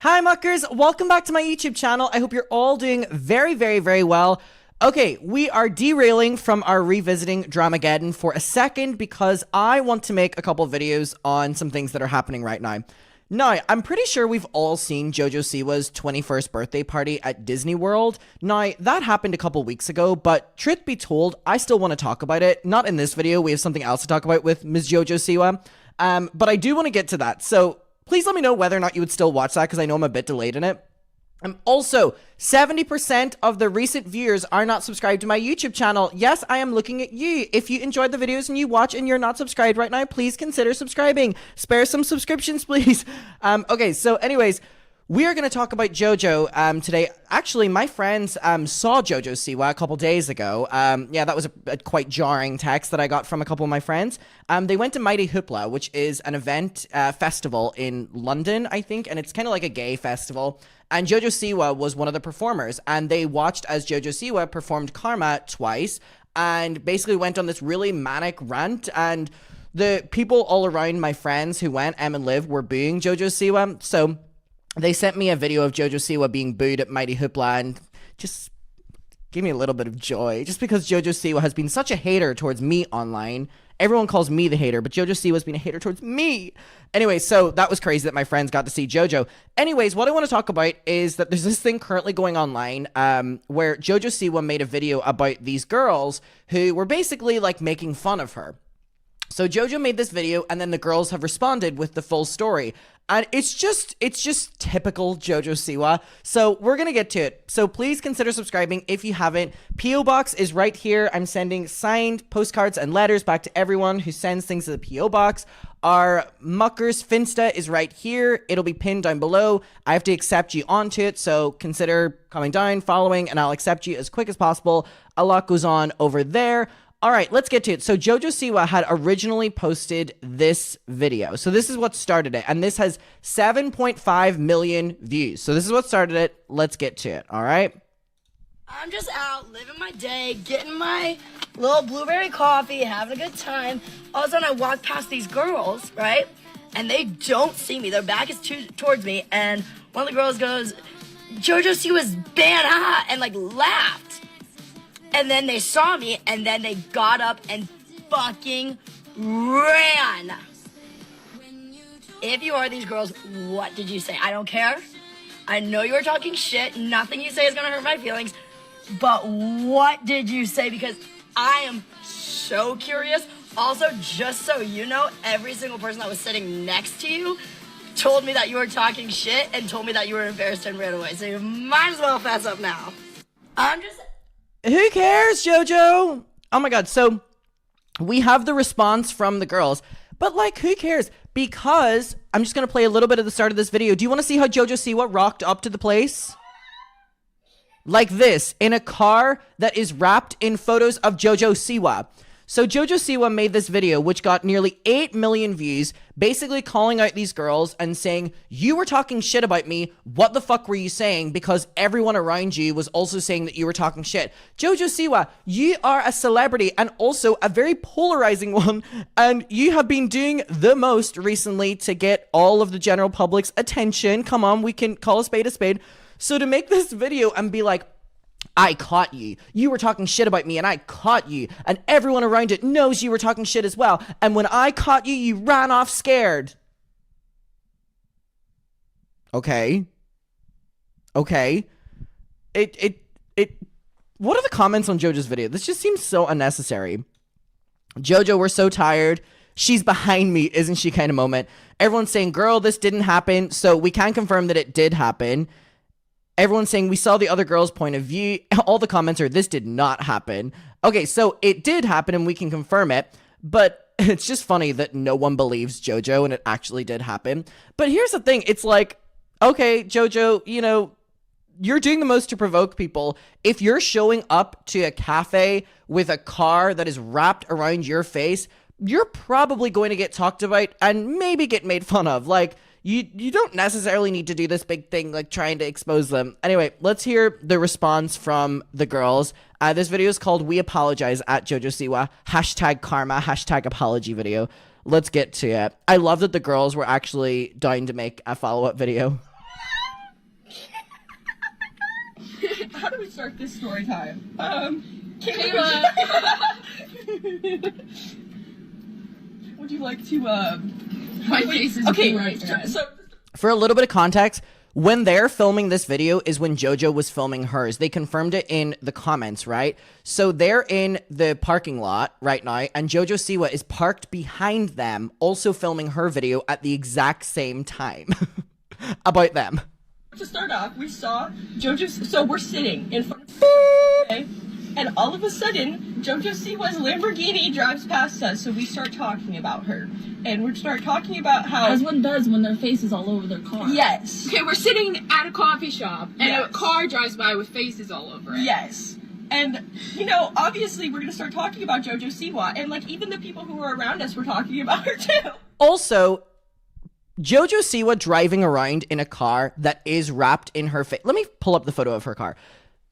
Hi muckers, welcome back to my YouTube channel. I hope you're all doing very well. Okay, we are derailing from our revisiting Dramageddon for a second because I want to make a couple videos on some things that are happening right now. Now, I'm pretty sure we've all seen Jojo Siwa's 21st birthday party at Disney World. Now, that happened a couple weeks ago, but truth be told, I still want to talk about it. Not in this video, we have something else to talk about with Ms. Jojo Siwa. But I do want to get to that, so please let me know whether or not you would still watch that, because I know I'm a bit delayed in it. Also, 70% of the recent viewers are not subscribed to my YouTube channel. Yes, I am looking at you. If you enjoyed the videos and you watch and you're not subscribed right now, please consider subscribing. Spare some subscriptions, please. Okay, so anyways, we are going to talk about JoJo today. Actually, my friends saw Jojo Siwa a couple days ago. Yeah, that was a quite jarring text that I got from a couple of my friends. They went to Mighty Hoopla, which is an event festival in London, I think, and it's kind of like a gay festival. And Jojo Siwa was one of the performers, and they watched as Jojo Siwa performed Karma twice, and basically went on this really manic rant, and the people all around my friends who went, Em and Liv, were booing Jojo Siwa, so they sent me a video of Jojo Siwa being booed at Mighty Hoopla, and just gave me a little bit of joy. Just because Jojo Siwa has been such a hater towards me online. Everyone calls me the hater, but Jojo Siwa's been a hater towards me. Anyway, so that was crazy that my friends got to see Jojo. Anyways, what I want to talk about is that there's this thing currently going online where Jojo Siwa made a video about these girls who were basically like making fun of her. So Jojo made this video, and then the girls have responded with the full story. And it's just typical Jojo Siwa. So we're going to get to it. So please consider subscribing if you haven't. P.O. Box is right here. I'm sending signed postcards and letters back to everyone who sends things to the P.O. Box. Our Muckers Finsta is right here. It'll be pinned down below. I have to accept you onto it, so consider coming down, following, and I'll accept you as quick as possible. A lot goes on over there. All right, let's get to it. So Jojo Siwa had originally posted this video. So this is what started it. And this has 7.5 million views. So this is what started it. Let's get to it. All right. I'm just out living my day, getting my little blueberry coffee, having a good time. All of a sudden I walk past these girls, right? And they don't see me. Their back is towards me. And one of the girls goes, Jojo Siwa's banned, haha, and like laughed. And then they saw me, and then they got up and fucking ran. If you are these girls, what did you say? I don't care. I know you were talking shit. Nothing you say is gonna hurt my feelings. But what did you say? Because I am so curious. Also, just so you know, every single person that was sitting next to you told me that you were talking shit and told me that you were embarrassed and ran away. So you might as well fess up now. I'm just... Who cares, Jojo? Oh my god, so we have the response from the girls, but like, who cares? Because I'm just gonna play a little bit of the start of this video. Do you want to see how Jojo Siwa rocked up to the place? Like this, in a car that is wrapped in photos of Jojo Siwa. So Jojo Siwa made this video, which got nearly 8 million views, basically calling out these girls and saying, you were talking shit about me, what the fuck were you saying? Because everyone around you was also saying that you were talking shit. Jojo Siwa, you are a celebrity and also a very polarizing one, and you have been doing the most recently to get all of the general public's attention. Come on, we can call a spade a spade. So to make this video and be like, I caught you. You were talking shit about me and I caught you. And everyone around it knows you were talking shit as well. And when I caught you, you ran off scared. Okay. Okay. What are the comments on Jojo's video? This just seems so unnecessary. Jojo, we're so tired. She's behind me, isn't she, kind of moment. Everyone's saying, girl, this didn't happen. So we can confirm that it did happen. Everyone's saying we saw the other girl's point of view. All the comments are, this did not happen. Okay, so it did happen and we can confirm it. But it's just funny that no one believes Jojo and it actually did happen. But here's the thing. It's like, okay, Jojo, you know, you're doing the most to provoke people. If you're showing up to a cafe with a car that is wrapped around your face, you're probably going to get talked about and maybe get made fun of. Like, you don't necessarily need to do this big thing, like trying to expose them. Anyway, let's hear the response from the girls. This video is called We Apologize at Jojo Siwa. Hashtag karma, hashtag apology video. Let's get to it. I love that the girls were actually dying to make a follow-up video. start this story time. Kayla, would you like to, My face is okay, right. so For a little bit of context, when they're filming this video is when Jojo was filming hers. They confirmed it in the comments, right? So they're in the parking lot right now, and Jojo Siwa is parked behind them, also filming her video at the exact same time. About them. to start off, we saw Jojo, so we're sitting in front of okay, and all of a sudden, Jojo Siwa's Lamborghini drives past us, so we start talking about her. And we start talking about how... As one does when their face is all over their car. Yes. Okay, we're sitting at a coffee shop, and Yes. a car drives by with faces all over it. Yes. And, you know, obviously we're going to start talking about Jojo Siwa, and, like, even the people who were around us were talking about her, too. Also, Jojo Siwa driving around in a car that is wrapped in her face. Let me pull up the photo of her car.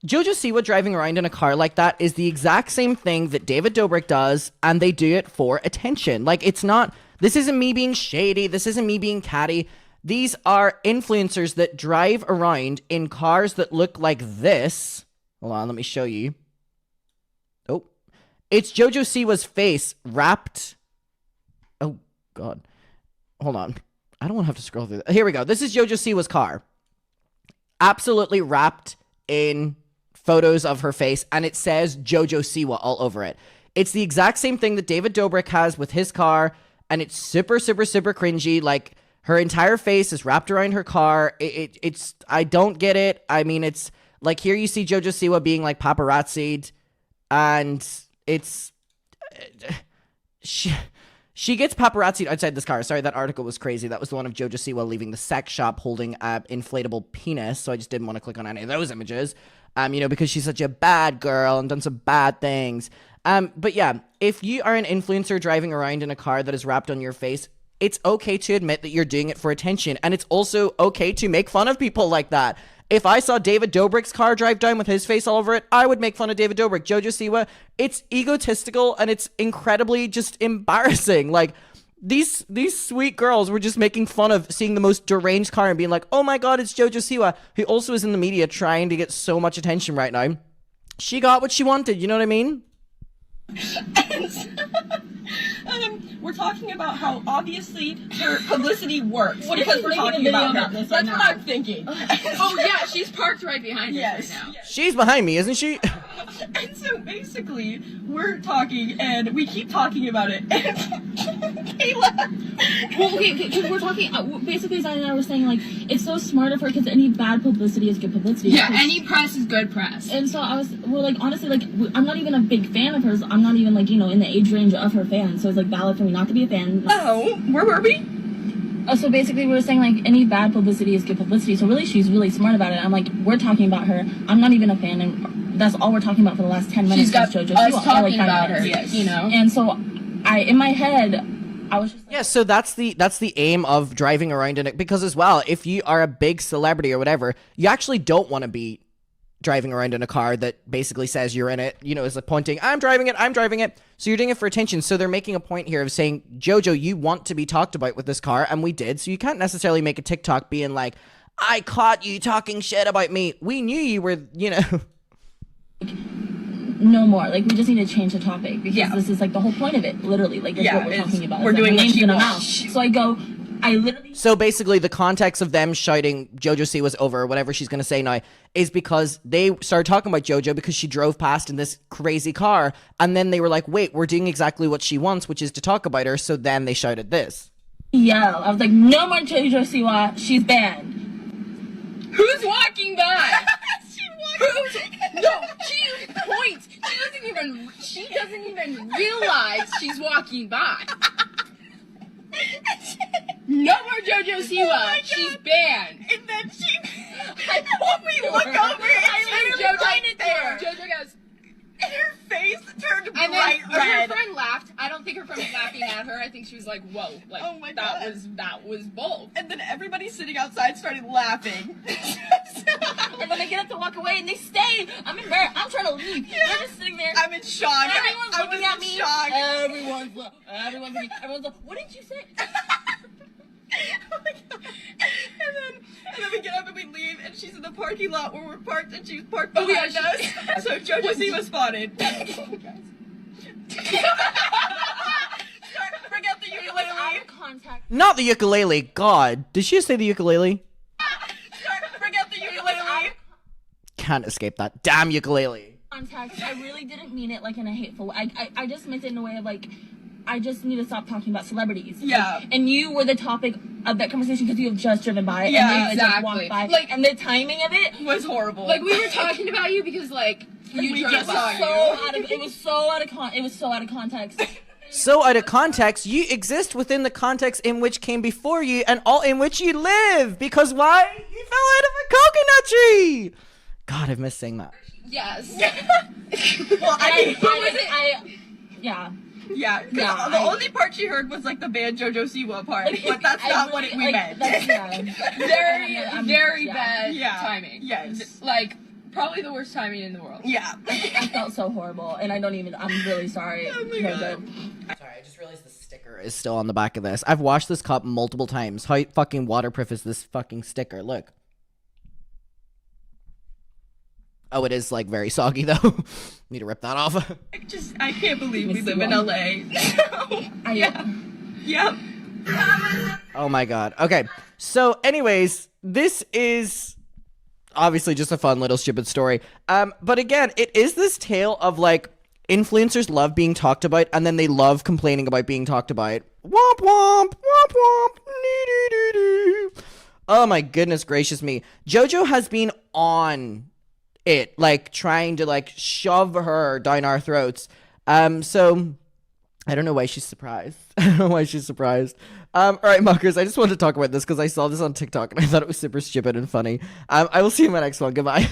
Jojo Siwa driving around in a car like that is the exact same thing that David Dobrik does, and they do it for attention. Like, it's not... This isn't me being shady. This isn't me being catty. These are influencers that drive around in cars that look like this. Hold on, let me show you. Oh. It's Jojo Siwa's face wrapped... Oh, God. Hold on. I don't want to have to scroll through that. Here we go. This is Jojo Siwa's car. Absolutely wrapped in photos of her face, and it says Jojo Siwa all over it. It's the exact same thing that David Dobrik has with his car, and it's super, super, super cringy. Like, her entire face is wrapped around her car. It's I don't get it. I mean, it's like, here you see Jojo Siwa being like paparazzi'd, and it's... She gets paparazzi'd outside this car. Sorry, that article was crazy. That was the one of Jojo Siwa leaving the sex shop holding an inflatable penis, so I just didn't want to click on any of those images, you know, because she's such a bad girl and done some bad things. But yeah, if you are an influencer driving around in a car that is wrapped on your face, it's okay to admit that you're doing it for attention, and it's also okay to make fun of people like that. If I saw David Dobrik's car drive down with his face all over it, I would make fun of David Dobrik. Jojo Siwa, it's egotistical and it's incredibly just embarrassing. Like, these sweet girls were just making fun of seeing the most deranged car and being like, oh my god, it's Jojo Siwa, who also is in the media trying to get so much attention right now. She got what she wanted, you know what I mean? We're talking about how obviously her publicity works What if because she's we're making a talking video about her. about this That's right what now? I'm thinking. Oh yeah, she's parked right behind Yes. us right now. She's behind me, isn't she? And so basically, we're talking and we keep talking about it. And Kayla. Well, okay, because we're talking, basically Zion and I were saying, like, it's so smart of her because any bad publicity is good publicity. Yeah, Because- any press is good press. And so we're like, honestly, like, I'm not even a big fan of hers. I'm not even, like, you know, in the age range of her fans. So it's, like, valid for me not to be a fan. Oh, where were we? So basically we were saying, like, any bad publicity is good publicity. So really, she's really smart about it. I'm like, we're talking about her. I'm not even a fan. And that's all we're talking about for the last 10 minutes. She's got is Jojo us Siwa, or, talking like, 5 about her, minutes. you know? And so in my head, I was just like, Yeah, so that's the aim of driving around in it, because as well, if you are a big celebrity or whatever, you actually don't want to be driving around in a car that basically says you're in it, you know, is like pointing, I'm driving it. So you're doing it for attention. So they're making a point here of saying, Jojo, you want to be talked about with this car, and we did. So you can't necessarily make a TikTok being like, I caught you talking shit about me. We knew you were, you know. no more. Like, we just need to change the topic because Yeah. this is, like, the whole point of it. Literally, like, that's Yeah, what we're it's- talking about. we're It's like, doing her what name's she in a wants. mouth. So I literally... So basically the context of them shouting Jojo Siwa's over, or whatever she's going to say now, is because they started talking about Jojo because she drove past in this crazy car, and then they were like, wait, we're doing exactly what she wants, which is to talk about her, so then they shouted this. yell. I was like, no more Jojo Siwa. She's banned. Who's walking by? Who's... No, she points. She doesn't even realize she's walking by. No more Jojo Siwa. She's banned. And then she... when we look over, And it's Jojo, right there. Jojo goes, And her face turned and then bright her red. friend laughed. I don't think her friend was laughing at her. I think she was like, "Whoa, like Oh my that God. was bold." And then everybody sitting outside started laughing. And then I get up to walk away and they stay. I'm embarrassed. I'm trying to leave. They're just sitting there. I'm in shock. Everyone's I looking was at in me. shock. Everyone's like, what did you say? Oh my God. And then we get up and we leave, and she's in the parking parking lot where we're parked and she was parked Oh, yeah, behind us. So Jojo Siwa spotted. Forget the ukulele. Contact. Not the ukulele. God, did she just say the ukulele? Forget the ukulele. Can't escape that damn ukulele. Context. I really didn't mean it like in a hateful way. I just meant it in a way of like, I just need to stop talking about celebrities. Yeah. Like, and you were the topic of that conversation because you have just driven by. Yeah, and then exactly. Just walked by. Like- and the timing of it Was horrible. Like, we were talking about you because, like, you We drove just saw by. you. it was so out of context. So out of context, you exist within the context in which came before you and all in which you live. Because why? You fell out of a coconut tree. God, I've missed saying that. Yes. well, Yeah. yeah. 'Cause Yeah, the I- only part she heard was like the band Jojo Siwa part, but that's not what we meant. Very Yeah. bad Yeah. timing. Yes. Like, probably the worst timing in the world. Yeah. I felt so horrible, and I'm really sorry. Oh my God. Sorry, I just realized the sticker is still on the back of this. I've washed this cup multiple times. How fucking waterproof is this fucking sticker? Look. Oh, it is like very soggy though. Need to rip that off. I can't believe we Miss live in Siwa. LA. Yeah. Yep. Oh my god. Okay. So anyways, this is obviously just a fun little stupid story. But again, it is this tale of like influencers love being talked about and then they love complaining about being talked about. Womp womp, womp womp, dee-dee-dee-dee. Oh my goodness gracious me. Jojo has been on it, like trying to like shove her down our throats. So I don't know why she's surprised. I don't know why she's surprised. All right, muckers, I just wanted to talk about this because I saw this on TikTok and I thought it was super stupid and funny. I will see you in my next one. Goodbye.